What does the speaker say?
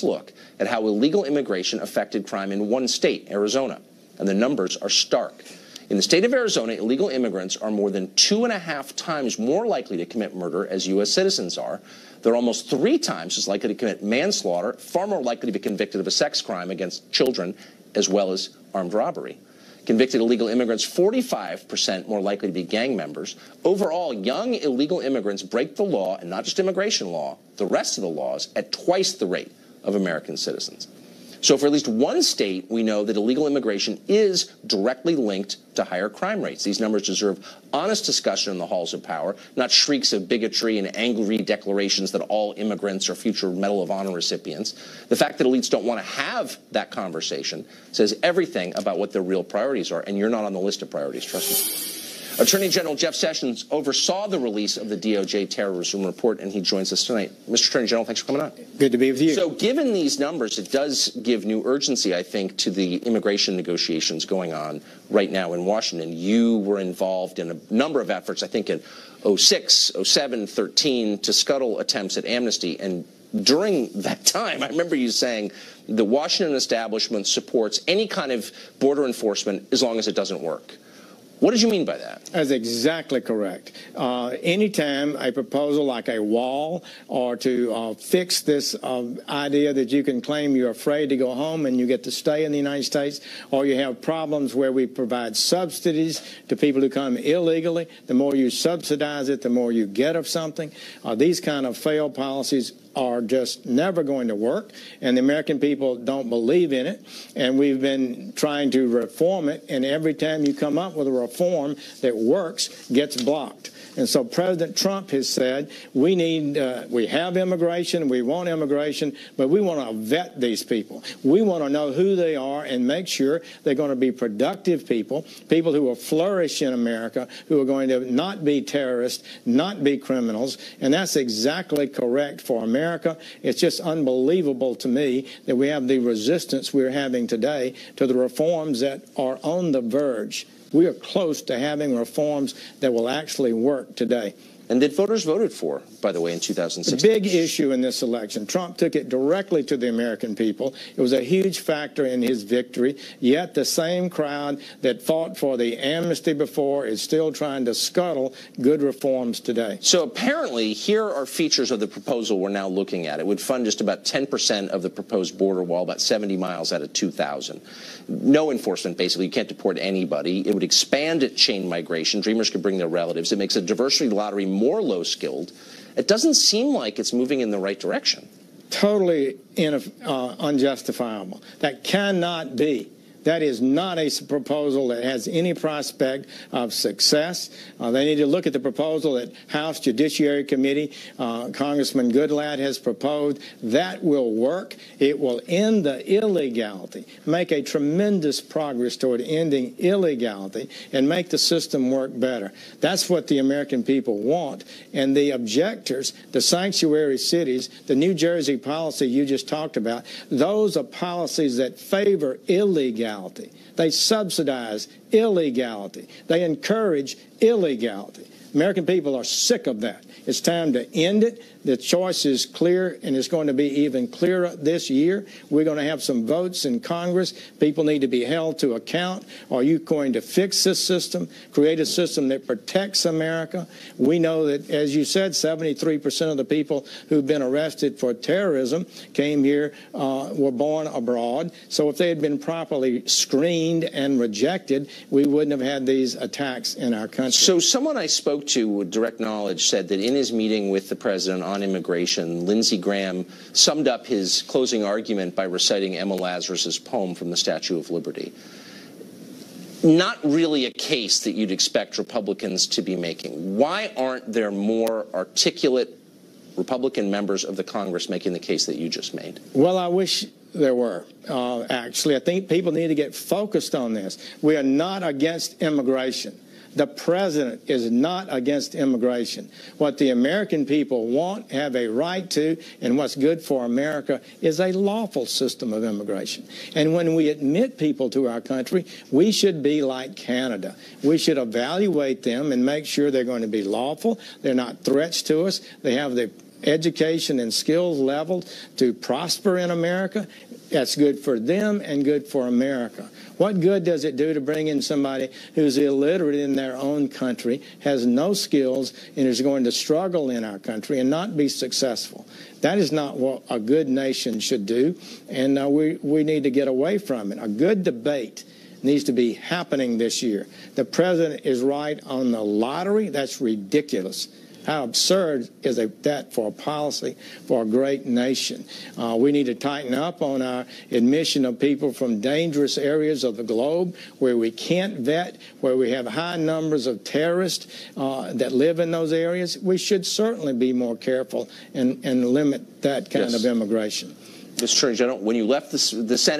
look at how illegal immigration affected crime in one state, Arizona, and the numbers are stark. In the state of Arizona, illegal immigrants are more than 2.5 times more likely to commit murder as U.S. citizens are. They're almost 3 times as likely to commit manslaughter, far more likely to be convicted of a sex crime against children, as well as armed robbery. Convicted illegal immigrants, 45% more likely to be gang members. Overall, young illegal immigrants break the law, and not just immigration law, the rest of the laws, at twice the rate of American citizens. So for at least one state, we know that illegal immigration is directly linked to higher crime rates. These numbers deserve honest discussion in the halls of power, not shrieks of bigotry and angry declarations that all immigrants are future Medal of Honor recipients. The fact that elites don't want to have that conversation says everything about what their real priorities are, and you're not on the list of priorities, trust me. Attorney General Jeff Sessions oversaw the release of the DOJ terrorism report, and he joins us tonight. Mr. Attorney General, thanks for coming on. Good to be with you. So given these numbers, it does give new urgency, I think, to the immigration negotiations going on right now in Washington. You were involved in a number of efforts, I think in 06, 07, 13, to scuttle attempts at amnesty. And during that time, I remember you saying the Washington establishment supports any kind of border enforcement as long as it doesn't work. What did you mean by that? That's exactly correct. Anytime a proposal like a wall or to fix this idea that you can claim you're afraid to go home and you get to stay in the United States, or you have problems where we provide subsidies to people who come illegally, the more you subsidize it, the more you get of something. These kind of failed policies are just never going to work, and the American people don't believe in it, and we've been trying to reform it, and every time you come up with a reform that works, gets blocked. And so President Trump has said, we have immigration, we want immigration, but we want to vet these people. We want to know who they are and make sure they're going to be productive people, people who will flourish in America, who are going to not be terrorists, not be criminals, and that's exactly correct for America. It's just unbelievable to me that we have the resistance we're having today to the reforms that are on the verge. We are close to having reforms that will actually work today. And that voters voted for, by the way, in 2016. The big issue in this election, Trump took it directly to the American people. It was a huge factor in his victory, yet the same crowd that fought for the amnesty before is still trying to scuttle good reforms today. So apparently, here are features of the proposal we're now looking at. It would fund just about 10% of the proposed border wall, about 70 miles out of 2,000. No enforcement, basically. You can't deport anybody. It would expand chain migration. Dreamers could bring their relatives. It makes a diversity lottery more low-skilled. It doesn't seem like it's moving in the right direction. Totally unjustifiable. That cannot be. That is not a proposal that has any prospect of success. They need to look at the proposal that House Judiciary Committee, Congressman Goodlatte has proposed. That will work. It will end the illegality, make a tremendous progress toward ending illegality, and make the system work better. That's what the American people want. And the objectors, the sanctuary cities, the New Jersey policy you just talked about, those are policies that favor illegality. They subsidize illegality. They encourage illegality. American people are sick of that. It's time to end it. The choice is clear, and it's going to be even clearer this year. We're going to have some votes in Congress. People need to be held to account. Are you going to fix this system, create a system that protects America? We know that, as you said, 73% of the people who've been arrested for terrorism came here, were born abroad. So if they had been properly screened and rejected, we wouldn't have had these attacks in our country. So someone I spoke to with direct knowledge said that in his meeting with the president on immigration, Lindsey Graham summed up his closing argument by reciting Emma Lazarus's poem from the Statue of Liberty. Not really a case that you'd expect Republicans to be making. Why aren't there more articulate Republican members of the Congress making the case that you just made? Well, I wish there were. Actually, I think people need to get focused on this. We are not against immigration. The president is not against immigration. What the American people want, have a right to, and what's good for America is a lawful system of immigration. And when we admit people to our country, we should be like Canada. We should evaluate them and make sure they're going to be lawful, they're not threats to us, they have the education and skills level to prosper in America, that's good for them and good for America. What good does it do to bring in somebody who's illiterate in their own country, has no skills, and is going to struggle in our country and not be successful? That is not what a good nation should do, and we need to get away from it. A good debate needs to be happening this year. The president is right on the lottery. That's ridiculous. How absurd is that for a policy for a great nation? We need to tighten up on our admission of people from dangerous areas of the globe where we can't vet, where we have high numbers of terrorists that live in those areas. We should certainly be more careful and limit that kind of immigration. Mr. Attorney General, when you left the Senate,